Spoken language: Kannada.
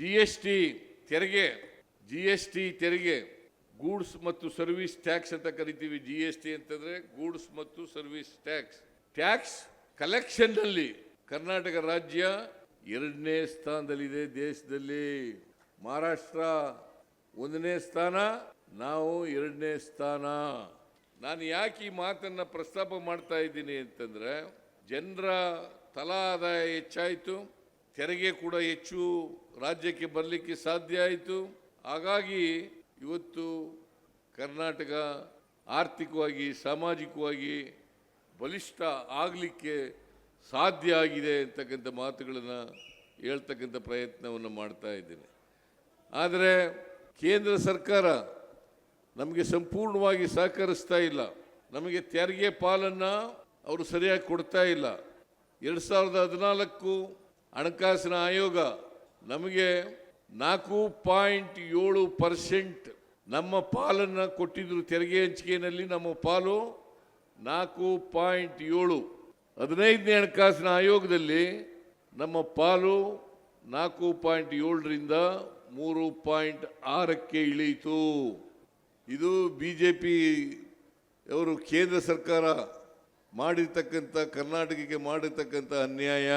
GST ತೆರಿಗೆ ಗೂಡ್ಸ್ ಮತ್ತು ಸರ್ವಿಸ್ ಟ್ಯಾಕ್ಸ್ ಅಂತ ಕರಿತೀವಿ. GST ಅಂತಂದ್ರೆ ಗೂಡ್ಸ್ ಮತ್ತು ಸರ್ವಿಸ್ ಟ್ಯಾಕ್ಸ್ ಕಲೆಕ್ಷನ್ ನಲ್ಲಿ ಕರ್ನಾಟಕ ರಾಜ್ಯ 2ನೇ ಸ್ಥಾನದಲ್ಲಿದೆ ದೇಶದಲ್ಲಿ. ಮಹಾರಾಷ್ಟ್ರ 1ನೇ ಸ್ಥಾನ, ನಾವು 2ನೇ ಸ್ಥಾನ. ನಾನು ಯಾಕೆ ಈ ಮಾತನ್ನ ಪ್ರಸ್ತಾಪ ಮಾಡ್ತಾ ಇದ್ದೀನಿ ಅಂತಂದ್ರೆ, ಜನರ ತಲಾ ಆದಾಯ ಹೆಚ್ಚಾಯಿತು, ತೆರಿಗೆ ಕೂಡ ಹೆಚ್ಚು ರಾಜ್ಯಕ್ಕೆ ಬರಲಿಕ್ಕೆ ಸಾಧ್ಯ ಆಯಿತು. ಹಾಗಾಗಿ ಇವತ್ತು ಕರ್ನಾಟಕ ಆರ್ಥಿಕವಾಗಿ ಸಾಮಾಜಿಕವಾಗಿ ಬಲಿಷ್ಠ ಆಗಲಿಕ್ಕೆ ಸಾಧ್ಯ ಆಗಿದೆ ಅಂತಕ್ಕಂಥ ಮಾತುಗಳನ್ನು ಹೇಳ್ತಕ್ಕಂಥ ಪ್ರಯತ್ನವನ್ನು ಮಾಡ್ತಾ ಇದ್ದೀನಿ. ಆದರೆ ಕೇಂದ್ರ ಸರ್ಕಾರ ನಮಗೆ ಸಂಪೂರ್ಣವಾಗಿ ಸಹಕರಿಸ್ತಾ ಇಲ್ಲ. ನಮಗೆ ತೆರಿಗೆ ಪಾಲನ್ನು ಅವರು ಸರಿಯಾಗಿ ಕೊಡ್ತಾ ಇಲ್ಲ. 2014 ಹಣಕಾಸಿನ ಆಯೋಗ ನಮಗೆ 4.7% ನಮ್ಮ ಪಾಲನ್ನು ಕೊಟ್ಟಿದ್ರು. ತೆರಿಗೆ ಹಂಚಿಕೆಯಲ್ಲಿ ನಮ್ಮ ಪಾಲು 4.7. 15ನೇ ಹಣಕಾಸಿನ ಆಯೋಗದಲ್ಲಿ ನಮ್ಮ ಪಾಲು 4.7ರಿಂದ 3.6ಕ್ಕೆ ಇಳಿಯಿತು. ಇದು ಬಿಜೆಪಿ ಅವರು ಕೇಂದ್ರ ಸರ್ಕಾರ ಮಾಡಿರ್ತಕ್ಕಂಥ ಕರ್ನಾಟಕಕ್ಕೆ ಮಾಡಿರ್ತಕ್ಕಂಥ ಅನ್ಯಾಯ.